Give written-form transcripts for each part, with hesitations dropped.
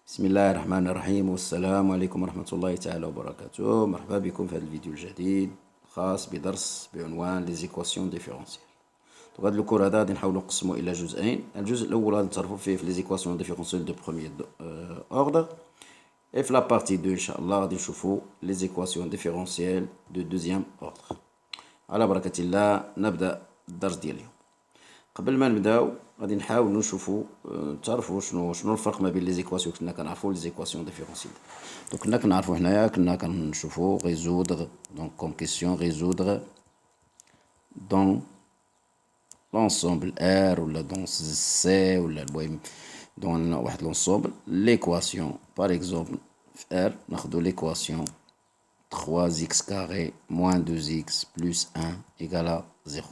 بسم الله الرحمن الرحيم والسلام عليكم ورحمة الله تعالى وبركاته. مرحبا بكم في هذا الفيديو الجديد الخاص بدرس بعنوان لي زيكواسيون ديفيرونسيال. هذا الكور هذا غادي نحاولو نقسمو الى جزئين. الجزء الاول غادي نتعرفو فيه في لي زيكواسيون ديفيرونسيال دو بروميير اوردر، اي في لا بارتي 2 ان شاء الله غادي نشوفو لي زيكواسيون ديفيرونسيال دو دوزيام اوردر. على بركة الله نبدأ الدرس ديال اليوم. قبل ما نبداو غادي نحاولوا نشوفوا تعرفوا شنو الفرق ما بين لي زيكواسيون كنا كنعرفوا لي زيكواسيون ديفيرونسيال. دونك كنا كنعرفوا حنايا كنا كنشوفوا ريزودر دونك كوم كيسيون ريزودر دون لونسومبل ار ولا دون سي ولا المهم دون واحد لونسومبل ليكواسيون. باغ اكزومبل في ار ناخذوا ليكواسيون 3x carré moins 2x plus 1 égale à 0.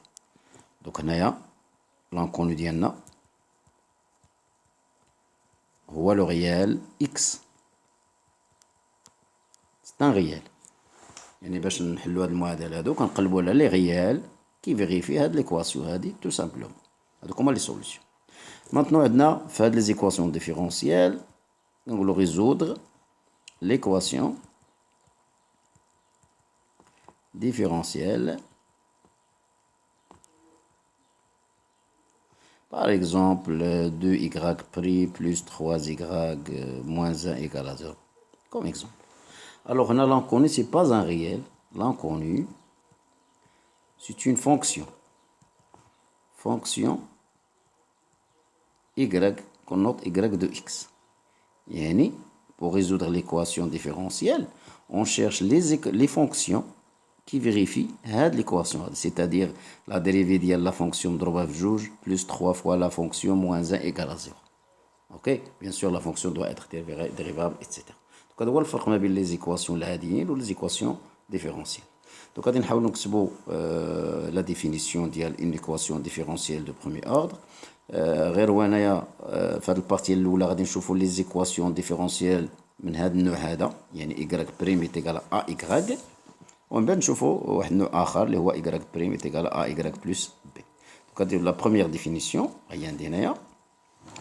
دونك هنايا l'inconnu ديالنا هو لو ريال x. c'est un réel. يعني باش نحلو هاد المعادلة هادو كنقلبو على لي ريال كي فيغيفي هاد ليكواسيون هادي تو سامبلومون. هادوك هما لي سوليسيون. مانتنو عندنا في هاد لي زيكواسيون ديفيرونسيال كنقولو ريزودر ليكواسيون différentielle. Par exemple, 2y pris plus 3y moins 1 égale à 0. Comme exemple. Alors, on a l'inconnu, ce n'est pas un réel. L'inconnu, c'est une fonction. Fonction y, qu'on note y de x. Yani, pour résoudre l'équation différentielle, on cherche les fonctions qui vérifie l'équation, c'est-à-dire la dérivée de la fonction مضروبة في جوج plus 3 fois la fonction moins 1 égale à 0. Ok, bien sûr la fonction doit être dérivable, etc. Donc هذا هو الفرق ما بين les équations العاديين و les équations différentielles. Donc غادي نحاولو نكتبو la définition ديال une équation différentielle de premier ordre. غير هو هنايا في هاد البارتي الاولى غادي نشوفو les équations différentielles من هاد النوع هذا، يعني y بريم est égal à ay. ومن بعد نشوفوا واحد النوع اخر اللي هو y بريم est égal à ay plus b. دونك هادي لا بروميير ديفينيسيون هي عندي هنايا.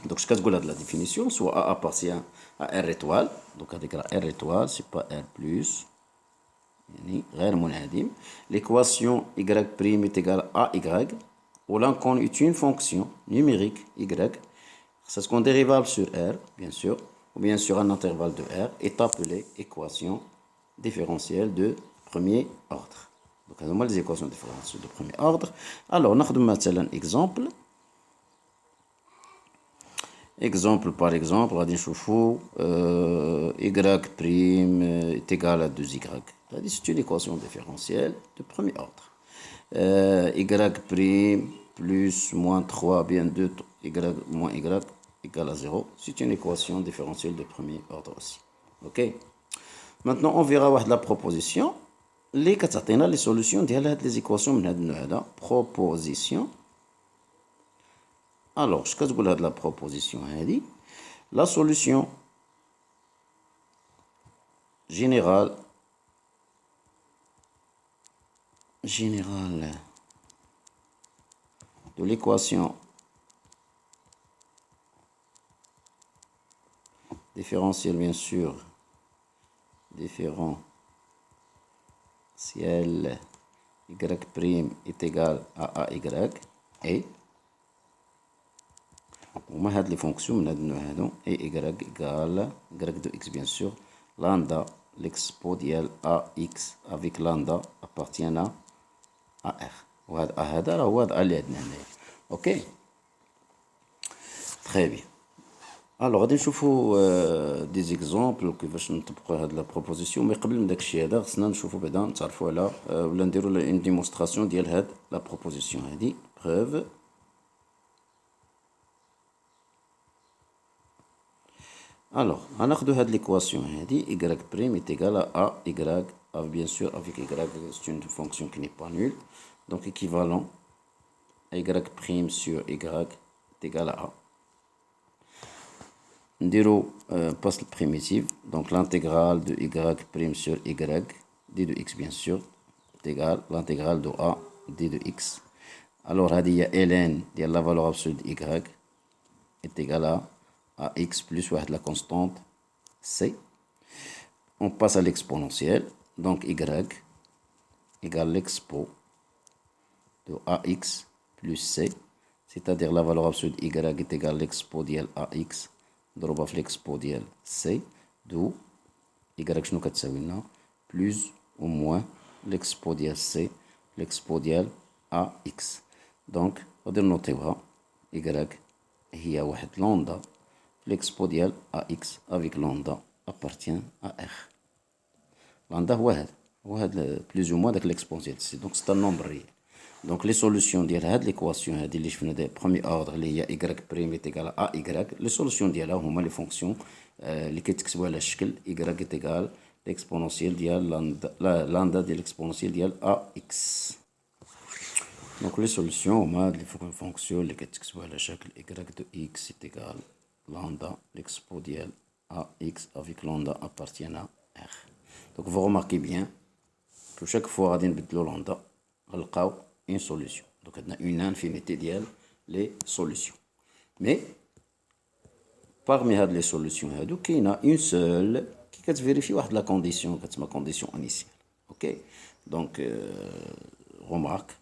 دونك اش كتقول هاد لا ديفينيسيون سوا a appartient à r étoile. دونك هاديك راه r étoile سي با r plus يعني غير منعدم. l'équation y بريم est égal à ay و l'inconnu est une fonction numérique y ça se compte dérivable sur r bien sûr ou bien sur un intervalle de r est appelée équation différentielle de premier ordre. Donc, هذوما les équations différentielles de premier ordre. Alors, ناخذ مثلا exemple. Exemple par exemple, غادي نشوفو y prime est égal à 2y. C'est une équation différentielle de premier ordre. Y prime plus moins 3 bien 2y moins y égale à 0. C'est une équation différentielle de premier ordre aussi. Ok. Maintenant, on verra واحد la proposition اللي كتعطينا لي سوليسيون ديال هاد لي زيكواسيون من هاد النوع هذا. بروبوزيسيون. الوغ اش كتقول هاد لا بروبوزيسيون هادي؟ لا سوليسيون جينيرال دو ليكواسيون différentielle bien sûr différentielle y prime est égal à ay et وما هاد لي فونكسيون من هاد النوع هادو اي y égale y de x bien sûr lambda l'expo ديال ax avec lambda appartient à r وهاد هذا راه هو هاد اللي عندنا هنايا. اوكي تري بيان. الوغ غادي نشوفو دي زيكزامبل كيفاش نطبقو هاد لا بروبوزيسيون. مي قبل من داكشي هذا خصنا نشوفو بعدا نتعرفو على ولا نديرو اون ديمونستراسيون ديال هاد لا بروبوزيسيون هادي. بروف. الوغ غناخدو هاد ليكواسيون هادي y prime est égal à y bien sûr avec y c'est une fonction qui n'est pas nulle donc équivalent y prime sur y est égal à a. نديرو poste primitive donc l'intégrale de y prime sur y d de x bien sûr est égal l'intégrale de a d de x. alors هذه هي ln ديال la valeur absolue de y est égal à x plus واحد la constante C. On passe à l'exponentielle. Donc y égale l'expo de ax plus c. C'est-à-dire la valeur absolue de y est égale à l'expo ديال ax ضربها في l'expo ديال c. d'où y شنو كتساوي لنا plus ou moins l'expo ديال c l'expo ديال ax. دونك غادي نوطيوها y هي واحد لوندا l'expo ديال ax avec lambda appartient à r. lambda هو هذا plus ou moins داك l'exponentiel c. donc c'est un nombre réel. donc les solutions ديال هاد l'équation هادي اللي شفنا ديال premier ordre اللي هي y prime est égal à ay les solutions ديالها هما les fonctions اللي كيتكتبوا على الشكل y est égal l'exponentiel ديال lambda ديال l'exponentiel ديال ax. donc les solutions هما هاد les fonctions اللي كتكتبوا على شكل y de x est égal lambda l'expo ديال ax avec lambda appartient à r. donc vous remarquez bien que chaque fois غادي نبدلو lambda غنلقاو une solution. donc on a une infinité de les solutions, mais parmi les solutions il y a une seule qui vérifie la condition la condition initiale. ok donc remarque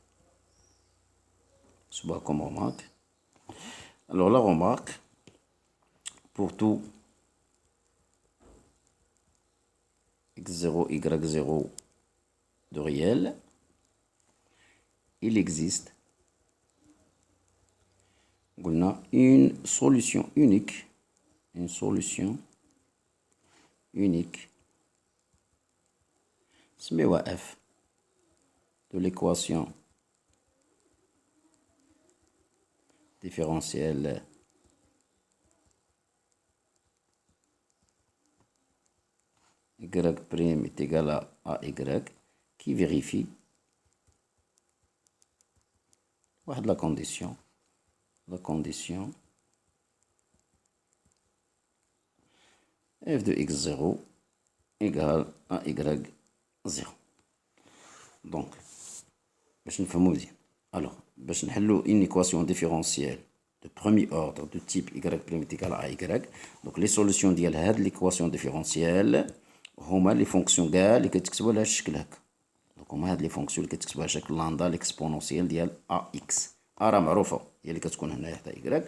soit comme remarque. alors la remarque pour tout x0 y0 de réel, il existe une solution unique سميوها f de l'équation différentielle y' est égal à y qui vérifie la condition f de x0 égale à y0. donc باش نفهمو مزيان alors باش نحلو une équation différentielle de premier ordre de type y' est égal à y. donc les solutions ديال هاد l'équation différentielle هما les fonctions كاع اللي كتكتبوا على الشكل هكا. donc هما هاد les fonctions اللي كتكتبوا على شكل لامدا l'exponentielle ديال ax. راه معروفه هي اللي كتكون هنايا حتى y.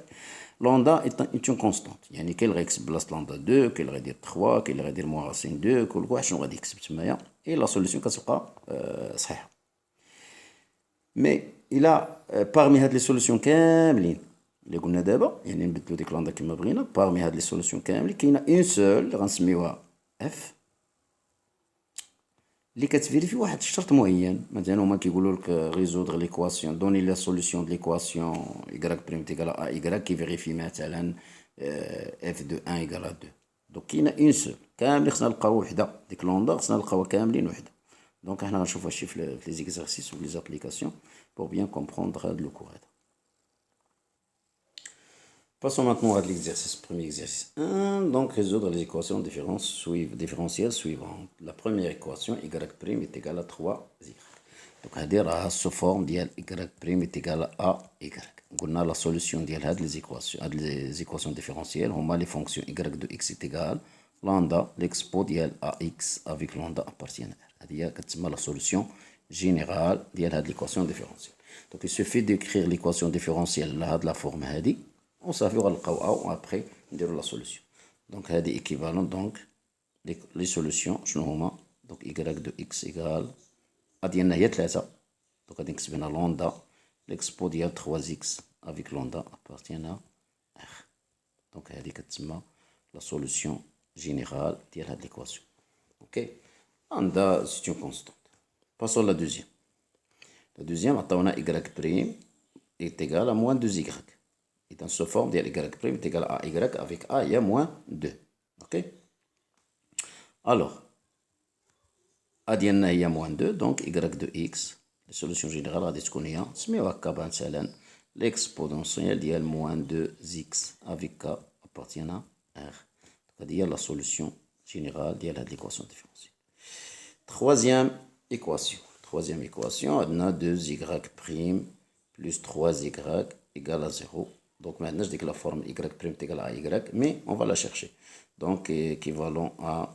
لامدا est une constante يعني كاين اللي غيكتب بلاصه لامدا 2 كاين اللي غيدير 3 كاين اللي غيدير موان راسين 2 كل واحد شنو غادي يكتب تمايا اي لا سوليسيون كتبقى صحيحه. مي الى parmi هاد لي سوليسيون كاملين اللي قلنا دابا يعني نبدلو ديك لامدا كما بغينا parmi هاد لي سوليسيون كاملين كاينه اون سول اللي غنسميوها اف اللي كتفيريفي واحد الشرط معين. مثلا هما كيقولوا لك ريزودغ ليكواسيون دوني لا سوليسيون د ليكواسيون y بريم تيغال ا y كيفيريفي مثلا اف دو 1 ايغال 2. دونك كاينه اون سول كاملين خصنا نلقاو وحده ديك لوندا خصنا نلقاوها كاملين وحده. دونك حنا غنشوفو هادشي في لي زيكزارسيس و لي زابليكاسيون pour bien comprendre هاد لو كور هذا. Passons maintenant à l'exercice, premier exercice 1. Donc, résoudre les équations différentielles suivantes. La première équation, y' est égale à 3y. Donc, on a sous forme d'y est égale à y. On a la solution de les équations différentielles. On a les fonctions y de x est égale lambda, l'expo de ax avec lambda appartient à r. C'est la solution générale de l'équation différentielle. Donc, il suffit d'écrire l'équation différentielle de la forme هذه. وصافي وغنلقاو ا و ابخي نديرو لا سوليسيون. دونك هادي ايكيفالون دونك لي سوليسيون شنو هما. دونك y دو اكس ايكال ا ديالنا هي 3. دونك غادي نكتب هنا لوندا ليكسبو ديال 3x افيك لوندا ابارتيان ا ر. دونك هادي كتسمى لا سوليسيون جينيرال ديال هاد ليكواسيون. اوكي عندها سيت اون كونستانت. باسون لا دوزيام. لا دوزيام عطاونا y بريم est égal à moins 2y. Et dans ce forme, y' est égal à y avec a, il y a moins 2. Ok. Alors, a ديالنا هي moins 2, donc y de x, la solution générale غادي تكون هي سميوها هكا مثلا l'exponentielle ديال moins 2x avec k appartient à r. هادي هي la solution générale ديال هاد l'équation différentielle. Troisième équation, عندنا 2y' plus 3y égale à 0. Donc maintenant, je dis que la forme y' est égale à y, mais on va la chercher. donc équivalent à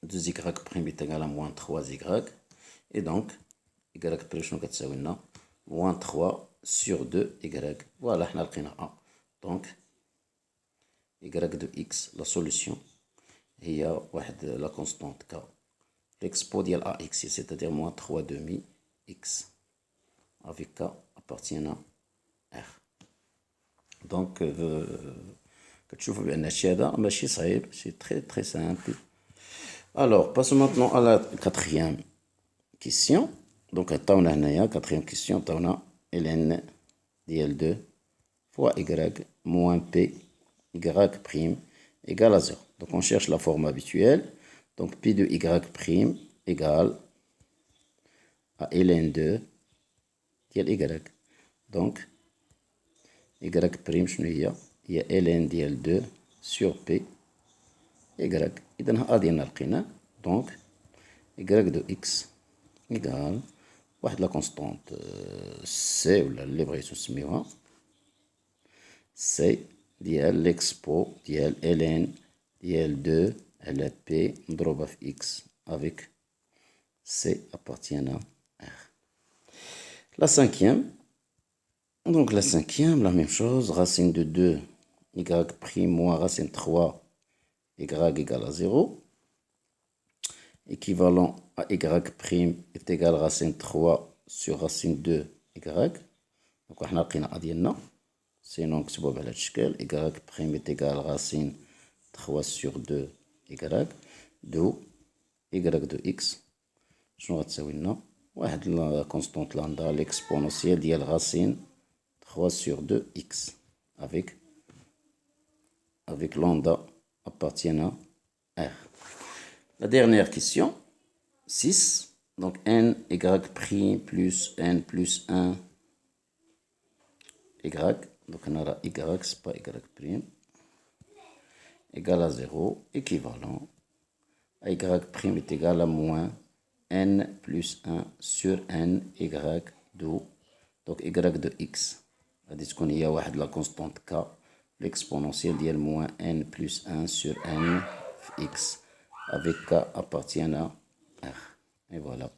2y prime est égal à moins 3y. Et donc, y prime شنو كتساوي لنا moins 3 sur 2y. Voilà, حنا لقينا A. Donc, y de x, la solution, هي واحد la constante k. L'expo ديال ax, c'est-à-dire moins 3 demi x. Avec k appartient à R. Donc, كتشوفوا بأن الشيء هذا ماشي صعيب, c'est très très simple. Alors, passons maintenant à la quatrième question. Donc, عطاونا هنايا quatrième question, عطاونا ln ديال 2 fois y moins p y prime égale à 0. Donc, on cherche la forme habituelle. Donc, p de y prime égale à ln 2 ديال y. Donc, y prime شنو هي ln ديال 2 sur p y. إذا a ديالنا لقيناه. Donc, y de x égale واحد لا كونستونت سي ولا اللي بغيتو نسميوها سي ديال ليكسبو ديال ln ديال 2 على p مضروبة في x avec c appartient à R. La cinquième, donc la cinquième, la même chose, racine de 2 y prime moins racine 3 y égale à 0. Équivalent à y prime est égal à racine 3 sur racine 2 y. Donc, on a لقينا A ديالنا. Sinon, نكتبوها بهذا الشكل. Y prime est égal à racine 3 sur 2 y. D'où y de x. شنو غتساوي لنا؟ واحد لا constante lambda l'exponentielle ديال racine 3 sur 2 x. Avec lambda appartient à R. La dernière question, 6, donc n y prime plus n plus 1 y, donc on aura y, c'est pas y prime, égale à 0, équivalent à y prime est égal à moins n plus 1 sur n y, d'où, donc y de x, غادي تكون هي واحد la constante k, l'exponentielle ديال moins n plus 1 sur n في x. Avec k appartient à R. Et voilà.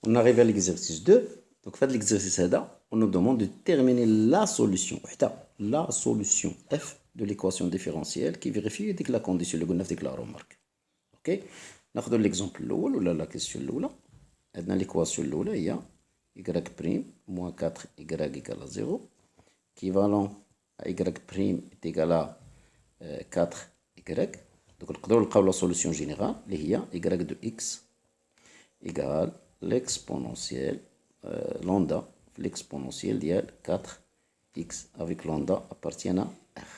On arrive à l'exercice 2. Donc, faites l'exercice là. On nous demande de terminer la solution. La solution f de l'équation différentielle qui vérifie dès que la condition اللي قلنا في ديك la remarque. Ok. ناخذ l'exemple الأول ولا la question الأولى. عندنا l'équation الأولى هي y prime moins 4 y égale à 0. Équivalent à y prime est égal à 4 y. Donc, نقدروا نلقاو la solution générale اللي هي y de x égale l'exponentielle lambda l'exponentielle ديال 4x avec lambda appartient à R.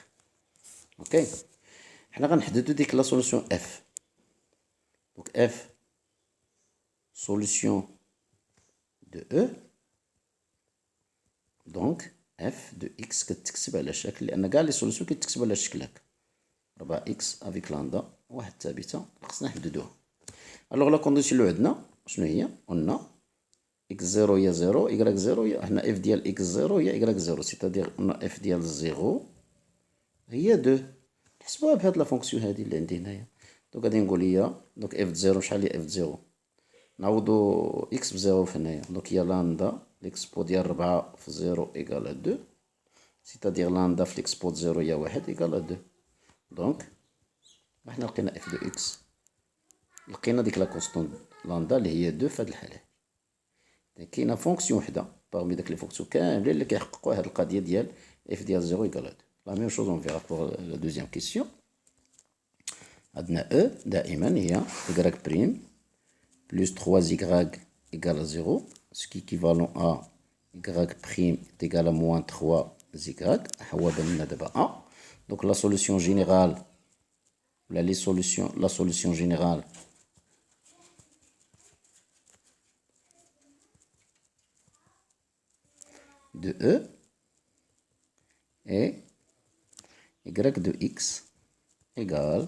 Ok. حنا غنحددو ديك la solution f. Donc f solution de E. Donc f de x كتكتب على شكل لأن كاع لي سوليسيون كيتكتبوا على الشكل هكا 4x avec lambda واحد ثابته خصنا نحددوها. الوغ لا كونديسيون اللي عندنا شنو هي؟ قلنا x0 هي 0 y0 هي هنا f ديال x0 هي y0 سيتادير قلنا f ديال 0 هي 2. نحسبوها بهاد لا فونكسيون هادي اللي عندي هنايا. دونك غادي نقول هي دونك f 0 شحال هي f 0 نعوضو x ب0 في هنايا دونك هي لامدا ليكسبو ديال 4 في 0 ايكال 2 سيتادير لامدا في ليكسبو د 0 هي 1 ايكال 2. دونك حنا لقينا اف دو اكس لقينا ديك لا كونستون لامدا اللي هي 2 في هاد الحالة. كاينة فونكسيون وحدة باغمي داك لي فونكسيون كاملين اللي كيحققوا هاد القضية ديال اف ديال 0 ايكال 2. لا ميم شوز اون فيغا بوغ لا دوزيام كيسيون. عندنا او دائما هي y prime plus 3y égale à 0 ce qui est équivalent à y prime est égal à moins 3y. هو بان لنا دابا a. Donc la solution générale, la solution générale de E est y de x égale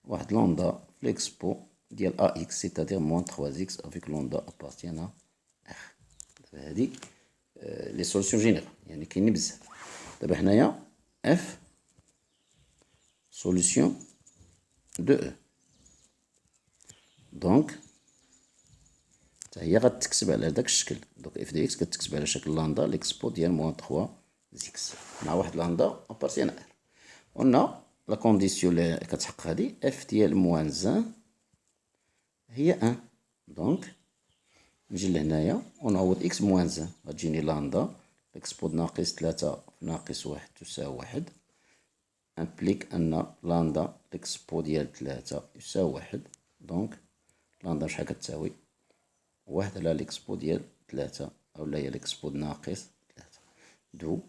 واحد lambda l'expo ديال ax c'est-à-dire moins 3x avec lambda appartient à R. دابا هادي لي سوليسيون جينيرال يعني كاينين بزاف. دابا حنايا f solution de E. دونك هي غتكتب على هذاك الشكل. دونك اف دي اكس كتكتب على شكل لاندا ليكسبو ديال موان 3 زيكس مع واحد لاندا ابارتيان ار. قلنا لا كونديسيون اللي كتحقق هادي اف ديال موان زان هي ان. دونك نجي لهنايا ونعوض اكس موان زان، غتجيني لاندا ليكسبو ناقص 3 في ناقص 1 تساوي 1. امبليك ان لاندا ليكسبو ديال 3 يساوي 1. دونك لاندا شحال كتساوي؟ 1 على ليكسبو ديال 3 اولا هي ليكسبو ناقص 3 دو.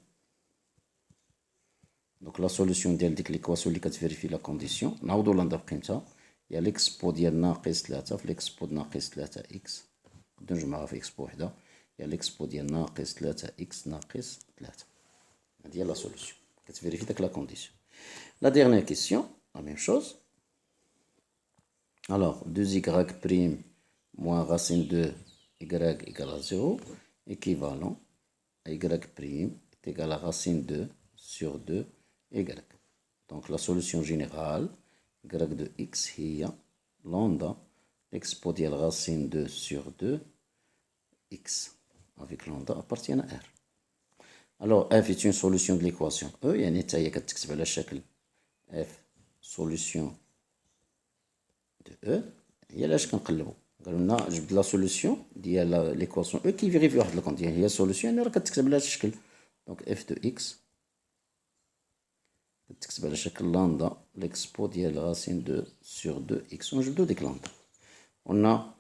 دونك لا سوليسيون ديال ديك ليكواسيون اللي كتفيريفي لا كونديسيون نعوضو لاندا بقيمتها هي ليكسبو ديال ناقص 3 في ليكسبو ناقص 3 اكس، نقدر نجمعها في اكسبو وحده، هي ليكسبو ديال ناقص 3 اكس ناقص 3. هادي هي لا سوليسيون كتفيريفي داك لا كونديسيون. لا ديرنيير كيسيون لا ميم شوز. Alors 2y prime moins racine de y égale à 0, équivalent à y prime est égal à racine 2 sur 2y. Donc la solution générale y de x هي lambda exponentielle racine 2 sur 2x avec lambda appartient à R. Alors f est une solution de l'équation E, يعني حتى هي كتكتب على شكل f solution de E. هي علاش كنقلبو قالوا لنا جبد لا سوليسيون ديال ليكواسيون او كي فيريفي واحد الكونتين، هي سوليسيون يعني راه كتكتب على هذا الشكل. دونك اف دو اكس كتكتب على شكل لاندا ليكسبو ديال راسين 2 سور 2 اكس ونجبدو ديك لاندا. قلنا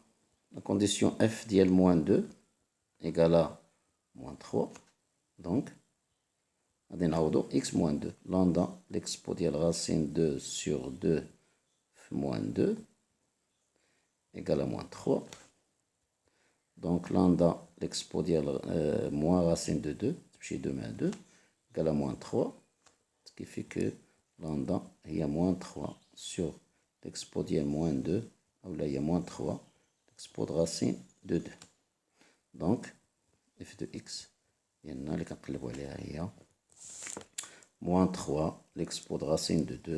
لا كونديسيون اف ديال موان 2 ايكالا موان 3. دونك غادي نعوضو اكس موان 2 لاندا ليكسبو ديال راسين 2 سور 2 في موان 2 égale à moins 3. Donc lambda l'expo dial moins racine de 2, c'est 2 mais 2, égale à moins 3. Ce qui fait que lambda il y a moins 3 sur l'expo dial moins 2, ou là il y a moins 3, l'expo de racine de 2. Donc f de x, il y en a les quatre il y a moins 3, l'expo de racine de 2,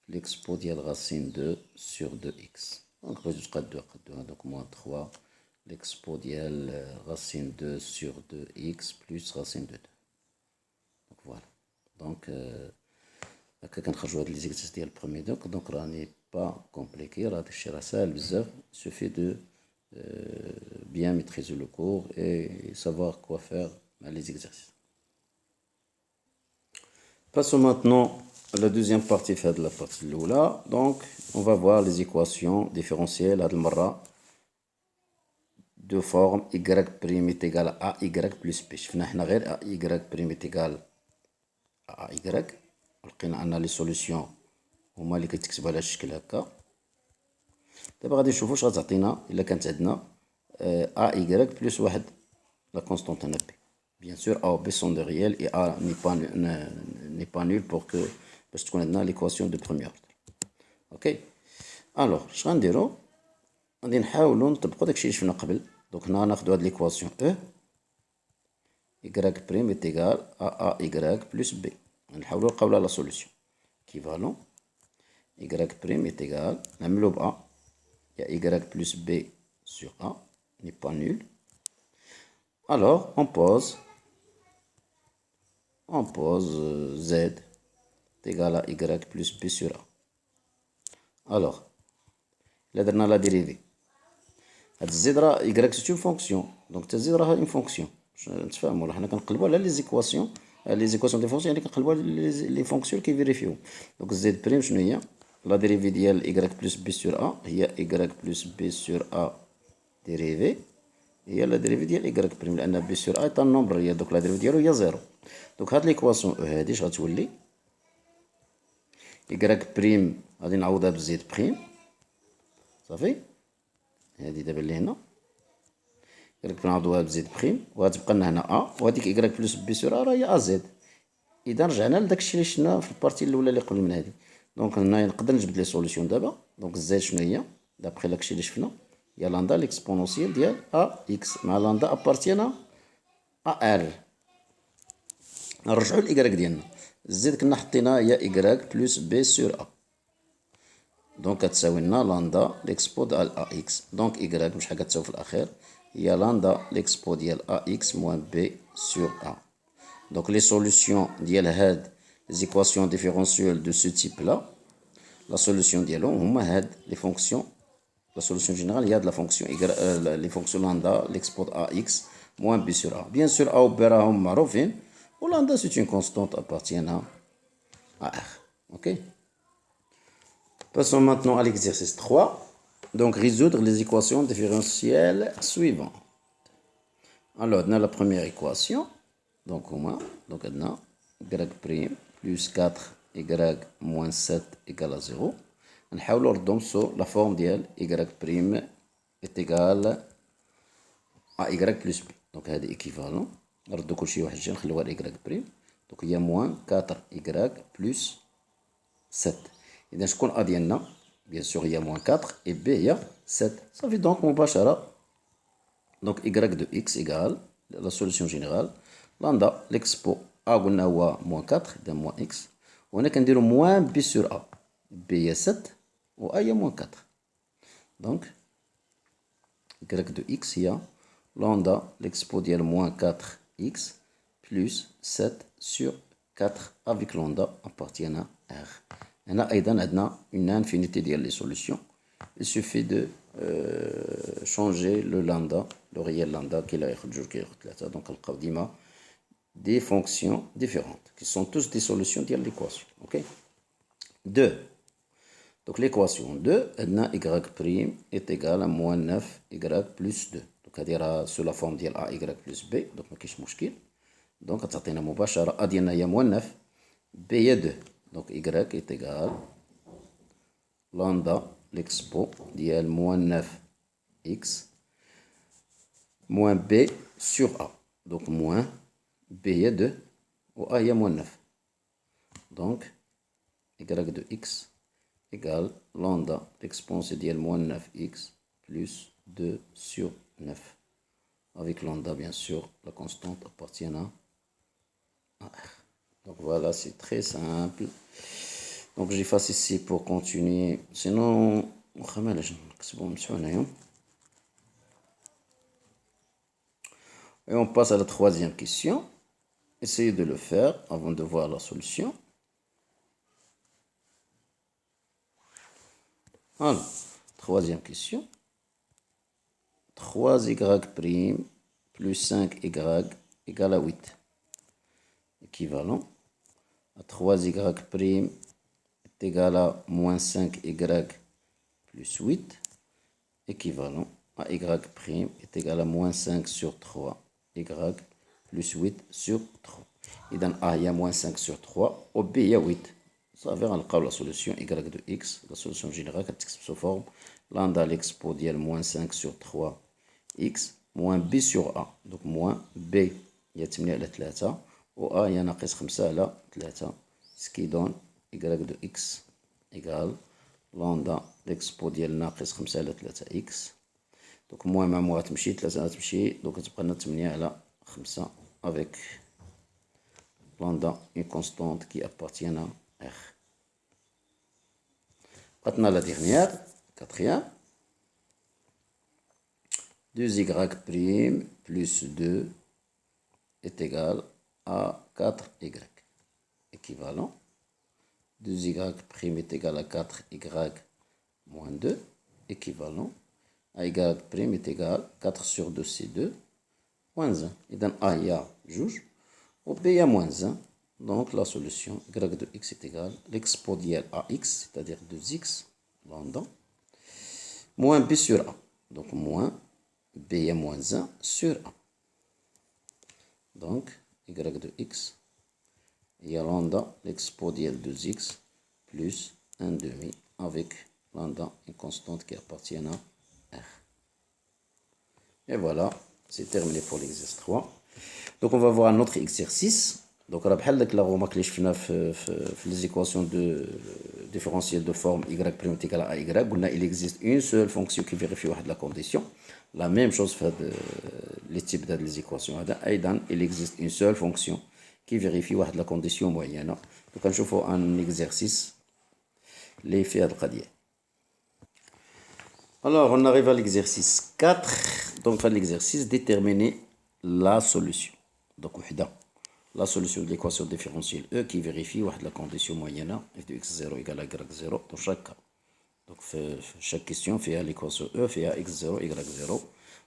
l'expo dial racine 2 sur 2x. Donc, donc moins 3, l'expo dial racine 2 sur 2x plus racine de 2. Donc voilà. Donc, quand je joue les exercices ديال premier donc راني pas compliqué, راه داكشي راه ساهل بزاف. Il suffit de bien maîtriser le cours et savoir quoi faire dans les exercices. Passons maintenant à la deuxième partie de la partie الأولى. Donc, on va voir les équations différentielles هاد المرة de forme y prime est égal à ay plus b. شفنا حنا غير y prime est égal à ay ولقينا أن لي سوليسيون هما اللي كيتكتبوا على الشكل هكا. دابا غادي نشوفو واش غتعطينا إلا كانت عندنا ay plus واحد لا كونستونت هنا b. Bien sûr, A ou B sont des réels et A n'est pas nul pour que باش تكون عندنا l'équation de premier ordre. Ok. Alors, اش غنديرو؟ غادي نحاولو نطبقو داكشي اللي شفنا قبل. دونك هنا ناخدو هاد l'équation E y prime est égal à AY plus B. نحاولو نلقاو لها لا سوليسيون. Équivalent y prime est égal نعملو ب A. Il y a Y plus B sur A n'est pas nul. Alors, on pose Z est égal à Y plus B sur A. Alors, là درنا la dérivée. هاد Z راه Y c'est une fonction. Donc تا Z راه une fonction. نتفاهمو راه حنا كنقلبو على لي زيكواسيون دي فونكسيون يعني كنقلبو على لي فونكسيون كيفيريفيو. دونك Z بريم شنو هي؟ لا dérivée ديال Y plus B sur A هي Y plus B sur A dérivée هي لا dérivée ديال Y بريم لأن B sur A est un nombre réel. دونك لا dérivée ديالو هي زيرو. دونك هاد ليكواسيون هادي اش غتولي؟ Y بريم غادي نعوضها بزيد بريم صافي. هادي دابا اللي هنا Y نعوضوها بزيد بريم وغتبقى لنا هنا A وهاديك Y بلس بي سور A راه هي AZ. إذا رجعنا لداكشي اللي شفنا في البارتي الأولى اللي قبل من هادي. دونك هنايا نقدر نجبد لي سوليسيون دابا. دونك زد شنو هي؟ دابخي داكشي اللي شفنا هي لاندا ليكسبونونسيال ديال AX مع لاندا أبارتينا AR. نرجعو للإكراك ديالنا. زيد كنا حطينا هي y بلس b sur a. دونك كتساوي لنا لاندا ليكسبو ديال a x. دونك y مش حاجة تساوي في الأخير هي لاندا ليكسبو ديال a x موان b sur a. Donc les solutions ديال هاد les équations différentielles de ce type là, la solution ديالهم هما هاد les fonctions. La solution générale il y a de la fonction y, les fonctions lambda l'export ax moins b sur a. Bien sûr a و b راهم معروفين و lambda c'est une constante appartenant à r. Ok. Passons maintenant à l'exercice 3. Donc résoudre les équations différentielles suivantes. Alors on a la première équation. Donc on a y' plus 4y moins 7 égale à 0. نحاولوا نردهم سو لا فورم ديال y' est égal à y plus b. دونك هذا ايكيفالون. نردو كلشي واحد الجهه نخليوها y'. دونك هي موان 4y بلس 7. إذا شكون a ديالنا؟ بيان سور هي موان 4 et b هي 7. صافي دونك مباشرة. دونك y دو x égal لا سوليسيون جينيرال لاندا ليكسبو a قلنا هو موان 4 إذا موان x. وهنا كنديرو موان b sur a. b هي 7 و a هي موان 4. دونك y دو x هي لاندا ليكسبو ديال موان 4x plus 7 sur 4 avec lambda appartenant à R. هنا أيضا عندنا une infinité ديال les solutions. Il suffit de changer le lambda, le réel lambda qui لا ياخد جوج كياخد 3. donc نلقاو ديما des fonctions différentes qui sont tous des solutions ديال l'équation. Ok. 2. Donc l'équation 2 عندنا y' est égal à moins 9y plus 2. donc هذه راه sous la forme ديال a y plus b. donc ما كاينش مشكل. دونك تعطينا مباشرة a ديالنا هي موان 9 b هي 2. donc y est égal lambda l'expo ديال موان 9 x moins b sur a. donc moins b هي 2 و a هي موان 9. donc y de x égal lambda l'exponentielle ديال موان 9 x plus 2 sur 9 avec lambda bien sûr la constante appartenant à R. Donc voilà, c'est très simple. Donc j'efface ici pour continuer. Sinon, et on passe à la troisième question. Essayez de le faire avant de voir la solution. Alors, troisième question. 3y' plus 5y égale à 8. Équivalent à 3y' est égal à moins 5y plus 8. Équivalent à y' est égal à moins 5 sur 3y plus 8 sur 3. إذا a هي moins 5 sur 3 و b هي 8. صافي غنلقاو لا سوليسيون y de x. لا سوليسيون جينيرال كتكتب سو فورم lambda l'expo ديال moins 5 sur 3x moins b sur a. donc moins b هي 8 على 3 و a هي ناقص 5 على 3. ce qui donne y de x égal lambda l'expo ديال ناقص 5 على 3x. donc moins مع moins غتمشي 3 غتمشي. donc كتبقى لنا 8 على 5 avec lambda une constante qui appartient à R. Maintenant la dernière, quatrième. 2y' plus 2 est égal à 4y. Équivalent. 2y' est égal à 4y moins 2. Équivalent. A y' est égal à 4 sur 2 c'est 2 moins 1. Et dans a il y a juge. Ou b il y a moins 1. Donc la solution y de x est égal à l'expo dial ax, c'est-à-dire 2x lambda, moins b sur a. Donc moins b est moins 1 sur a. Donc y de x il y a lambda l'expo dial 2x plus 1 demi avec lambda une constante qui appartient à R. Et voilà, c'est terminé pour l'exercice 3. Donc on va voir un autre exercice. Donc راه بحال داك لا غومارك اللي شفنا في les équations de différentielles de forme y' égale à y. قلنا il existe une seule fonction qui vérifie واحد la condition. La même chose في هاد les types de les équations هذا. أيضا il existe une seule fonction qui vérifie la condition moyenne. Donc on trouve un exercice les faits de القضية. Alors on arrive à l'exercice 4. Donc l'exercice déterminer la solution. Donc la solution de l'équation différentielle E qui vérifie la condition moyenne f de x0 égale à y0 dans chaque cas. Donc chaque question fait l'équation E fait à x0 y0.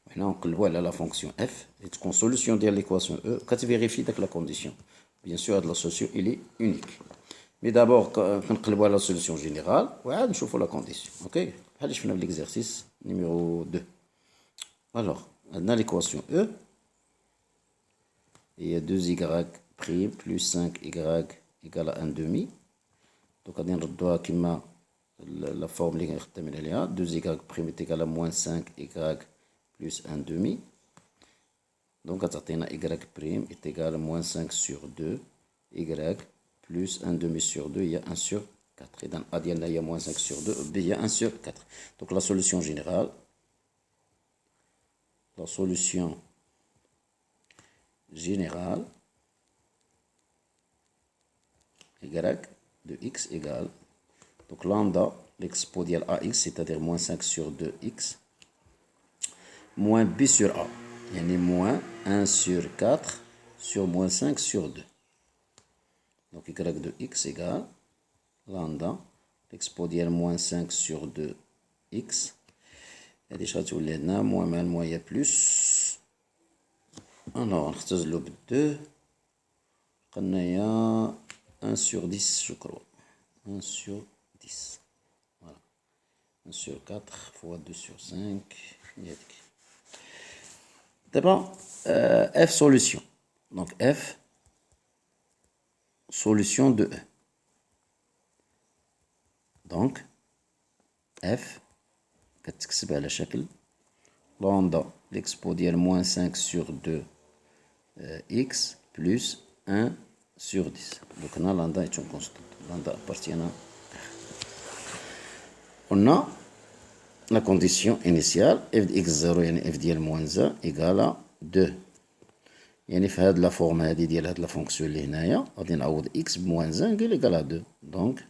Maintenant on voit la fonction f et une solution de l'équation E quand tu vérifies la condition. Bien sûr la solution elle est unique. Mais d'abord quand on voit la solution générale, on voit la condition. OK. Allez, je fais l'exercice numéro 2. Alors, on a l'équation E. Il y a 2y' plus 5y égale à 1 demi. Donc, on a la forme qui est 2y' est égal à moins 5y plus 1 demi. Donc, on a y' est égal à moins 5 sur 2, y plus 1 demi sur 2, il y a 1 sur 4. Et dans A, il y a moins 5 sur 2, B, il y a 1 sur 4. Donc, la solution générale, y de x égale, donc lambda, l'exponentielle ax, c'est-à-dire moins 5 sur 2x, moins b sur a, il y en a moins 1 sur 4 sur moins 5 sur 2. Donc y de x égale lambda, l'exponentielle moins 5 sur 2x, et déjà tu l'as moins mal, moins il y a plus. Alors, on retrouve le 2. On a 1 sur 10, je crois. 1 sur 10. Voilà. 1 sur 4 fois 2 sur 5. D'abord, f solution. Donc, f solution de E. Donc, f, كتكتب على شكل lambda l'exponentielle moins 5 sur 2 x plus 1 sur 10. Donc, on a lambda est une constante. Lambda appartient à R. On a la condition initiale f de x0 يعني f ديال moins 1 égale à 2. يعني في هاد لا فورم هادي ديال هاد لا فونكسيون اللي هنايا غادي نعوض x بموان 1 ندير égal à 2. Donc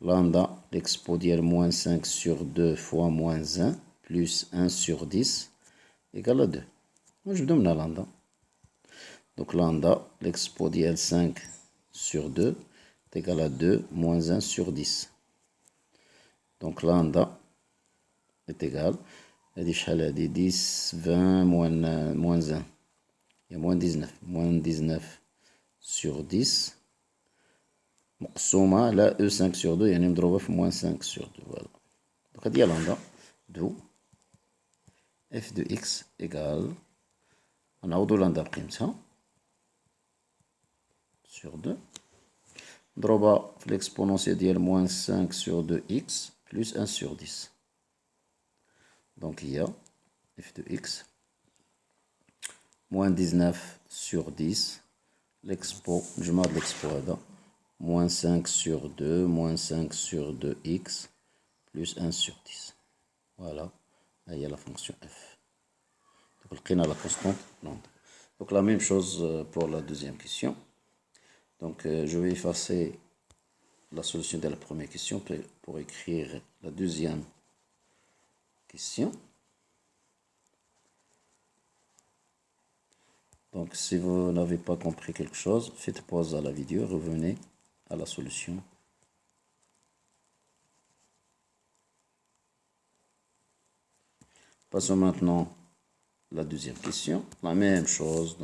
lambda l'exponentielle moins 5 sur 2 fois moins 1 plus 1 sur 10 égale à 2. نجبدو من lambda. Donc lambda l'exponentielle 5 sur 2 est égal à 2 moins 1 sur 10. Donc lambda est égal à 10, 20 moins 1. Il y a moins 19. Moins 19 sur 10. مقسومة على E5 sur 2 يعني مضروبة في moins 5 sur 2. Voilà. Donc هادي هي lambda. D'où f de x égale نعوضو lambda بقيمتها sur 2 مضروبة في l'exponentielle ديال moins 5 sur 2x plus 1 sur 10. Donc il y a f de x moins 19 sur 10 l'expo, je marque l'expo هذا moins 5 sur 2 moins 5 sur 2x plus 1 sur 10. Voilà, là il y a la fonction f. Donc لقينا la constante lambda. Donc la même chose pour la deuxième question. Donc je vais effacer la solution de la première question pour écrire la deuxième question. Donc si vous n'avez pas compris quelque chose, faites pause à la vidéo, revenez à la solution. Passons maintenant à la deuxième question. La même chose,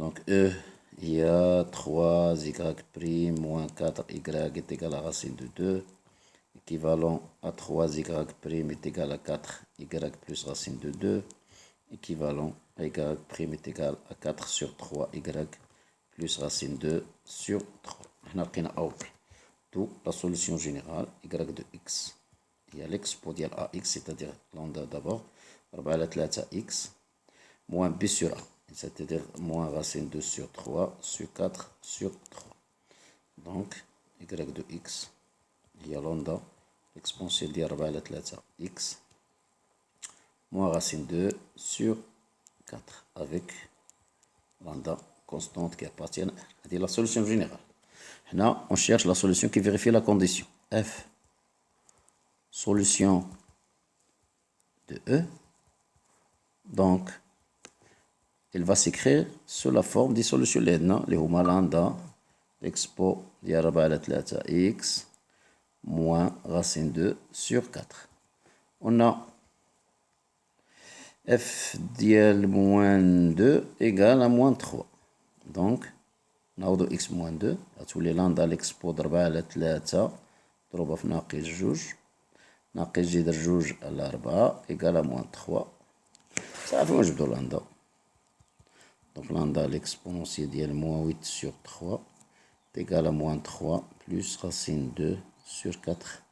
donc E, il y a 3y' moins 4y est égal à racine de 2, équivalent à 3y' est égal à 4y plus racine de 2, équivalent à y' est égal à 4 sur 3y plus racine 2 sur 3. On a d'où la solution générale y de x. Il y a l'exponentielle ax, c'est-à-dire lambda d'abord, 4 على 3x, moins b sur a, c'est-à-dire moins racine 2 sur 3 sur 4 sur 3. Donc, y de x, il y a lambda, l'exponentielle ديال 4 على 3x, moins racine 2 sur 4, avec lambda constante qui appartient à R. C'est la solution générale. Là, on cherche la solution qui vérifie la condition. F, solution de E. Donc, il va s'écrire sous la forme des solutions لأن اللي هما lambda l'expo ديال 4 على 3 x moins racine 2 sur 4. On a f ديال moins 2 égale à moins 3. Donc, نعوضو x moins 2 غتولي lambda l'expo 4 على 3 مضروبة في ناقص 2 ناقص جذر 2 على 4 égale à moins 3. صافي ونجبدو lambda. Donc lambda l'exponentielle dial moins 8 sur 3 est égal à moins 3 plus racine 2 sur 4.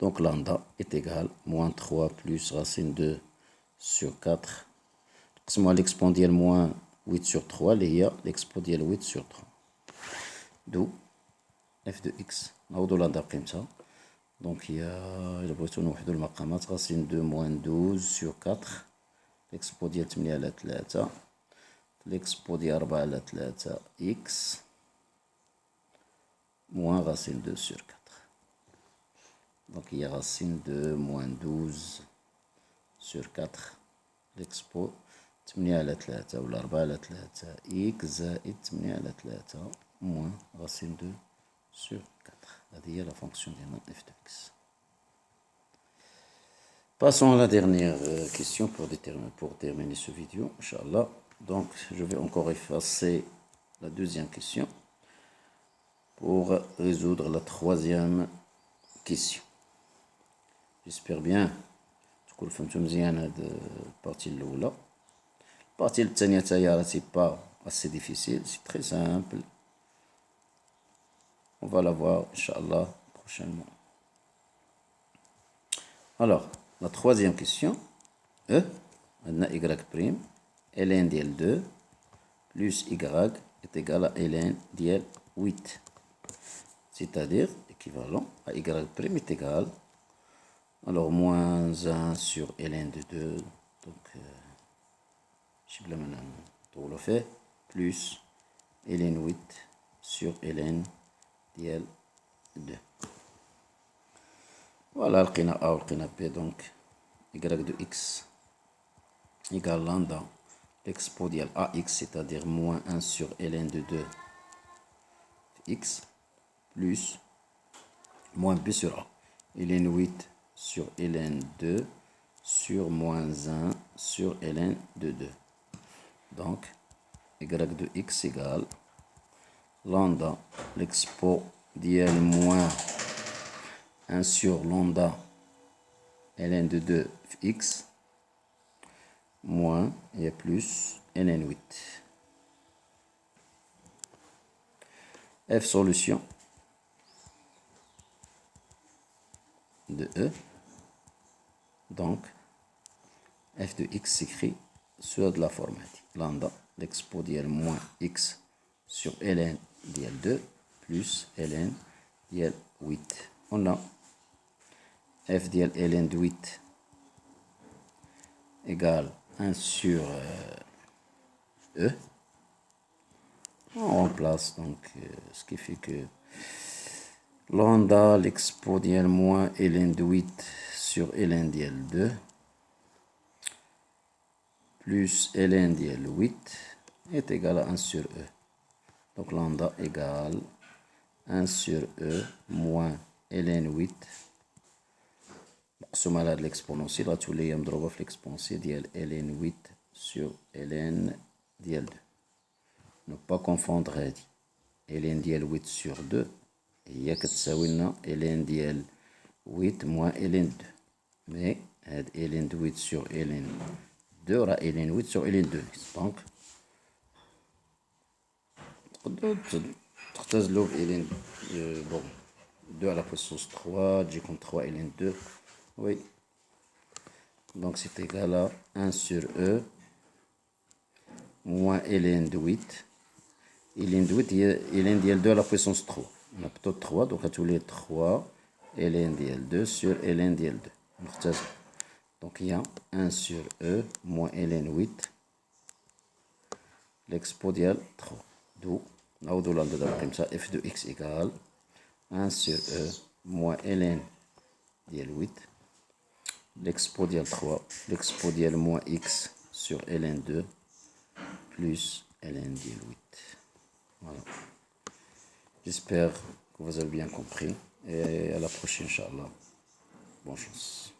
Donc lambda est égal à moins 3 plus racine 2 sur 4. نقسمو على l'expo ديال moins 8 sur 3 اللي هي l'expo ديال 8 sur 3. D'où f de x نعوضو lambda بقيمتها. Donc هي إلا بغيتو نوحدو المقامات racine 2 moins 12 sur 4. l'expo ديال 8 على 3 l'expo ديال 4 على 3 x moins racine 2 sur 4. Donc il y a racine de moins 12 sur 4 l'expo 8 على 3 ولا 4 على 3 x زائد 8 على 3 moins racine 2 sur 4. هذه هي la fonction ديالنا f de x. Passons à la dernière question pour terminer ce vidéo, Inch'Allah. Donc, je vais encore effacer la deuxième question pour résoudre la troisième question. J'espère bien تكونوا فهمتوا مزيان هاد البارتي الأولى. البارتي الثانية تاهي سي با assez difficile, c'est très simple. On va la voir, Inch'Allah, prochainement. Alors, la troisième question, E, on a y', ln dial 2, plus y est égal à ln dial 8. C'est-à-dire, équivalent à y' est égal, alors moins 1 sur ln de 2, donc, je sais maintenant, tout le fait, plus ln 8 sur ln dial 2. Voilà, لقينا A ولقينا B, donc y de x égale lambda l'expo ديال AX, c'est-à-dire moins 1 sur ln de 2 x, plus moins B sur A, ln 8 sur ln 2 sur moins 1 sur ln de 2. Donc, y de x égale lambda l'expo ديال moins 1 sur lambda ln de 2 x moins et plus ln 8. F solution de E. Donc, f de x s'écrit sur de la forme lambda l'expo dial moins x sur ln dial 2 plus ln dial 8. On a f dial ln de 8 égale 1 sur E. On remplace donc ce qui fait que lambda l'expo dial moins ln de 8 sur ln dial 2 plus ln dial 8 est égal à 1 sur E. Donc lambda égale 1 sur E moins ln 8 مقسوم على هاد l'exponentielle غتولي هي مضروبة في l'exponentielle ديال ln 8 sur ln ديال 2. Ne pas confondre هادي ln ديال 8 sur 2 هي كتساوي لنا ln ديال 8 moins ln 2. Mais هاد ln de 8 sur ln 2 راه ln 8 sur ln 2. Donc تقدروا تختزلوا ب ln bon 2 à la puissance 3 تجي comme 3 ln 2. Oui. Donc c'est égal à 1 sur E moins ln de 8. ln de 8 هي ln ديال 2 à la puissance 3. On a plutôt 3 donc غتولي 3 ln ديال 2 sur ln ديال 2. نختزل. Donc il y a 1 sur E moins ln 8 l'expo ديال 3 d'où نعاودو لها دابا القيمة f de x égale 1 sur e moins ln ديال 8 l'expo ديال 3 l'expo ديال moins x sur ln 2 plus ln ديال 8. Voilà. J'espère que vous avez bien compris et à la prochaine, Inch'Allah. Bonne chance.